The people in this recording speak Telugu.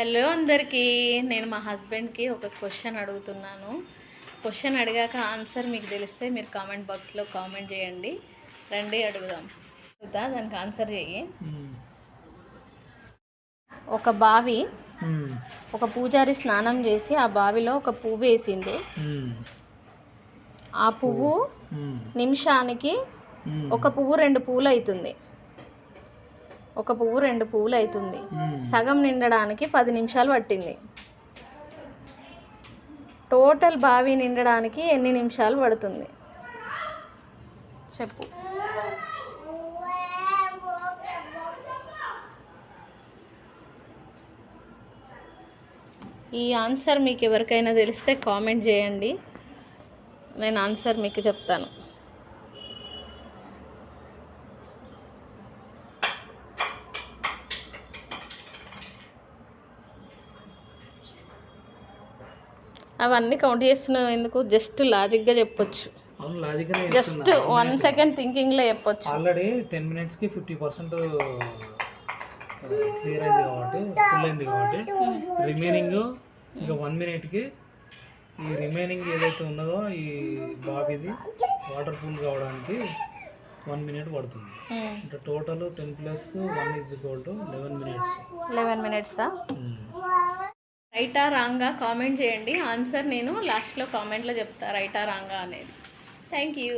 హలో అందరికీ, నేను మా హస్బెండ్కి ఒక క్వశ్చన్ అడుగుతున్నాను. క్వశ్చన్ అడిగాక ఆన్సర్ మీకు తెలిస్తే మీరు కామెంట్ బాక్స్లో కామెంట్ చేయండి. రండి అడుగుదాం. దానికి ఆన్సర్ చెయ్యి. ఒక బావి, ఒక పూజారి స్నానం చేసి ఆ బావిలో ఒక పువ్వు వేసిండు. ఆ పువ్వు నిమిషానికి ఒక పువ్వు 2 పూలు అవుతుంది. ఒక పువ్వు 2 పువ్వులు అవుతుంది. సగం నిండడానికి 10 నిమిషాలు పట్టింది. టోటల్ బావి నిండడానికి ఎన్ని నిమిషాలు పడుతుంది చెప్పు. ఈ ఆన్సర్ మీకు ఎవరికైనా తెలిస్తే కామెంట్ చేయండి, నేను ఆన్సర్ మీకు చెప్తాను. అవన్నీ కౌంట్ చేస్తున్నావు ఎందుకు? జస్ట్ లాజిక్గా చెప్పొచ్చు. అవును, లాజిక్గానే జస్ట్ 1 సెకండ్ థింకింగ్లో చెప్పొచ్చు. ఆల్రెడీ 10 మినిట్స్కి 50% క్లియర్ అయింది కాబట్టి, ఫుల్ అయింది కాబట్టి రిమైనింగ్ ఇంకా 1 మినిట్కి ఈ రిమైనింగ్ ఏదైతే ఉన్నదో ఈ బావిది వాటర్ పూల్ కావడానికి 1 మినిట్ పడుతుంది. అంటే టోటల్ 10 + 1 = 11 మినిట్స్. 11 మినిట్సా? రైటా రాంగా కామెంట్ చేయండి. ఆన్సర్ నేను లాస్ట్లో కామెంట్లో చెప్తా, రైటా రాంగా అనేది. Thank you.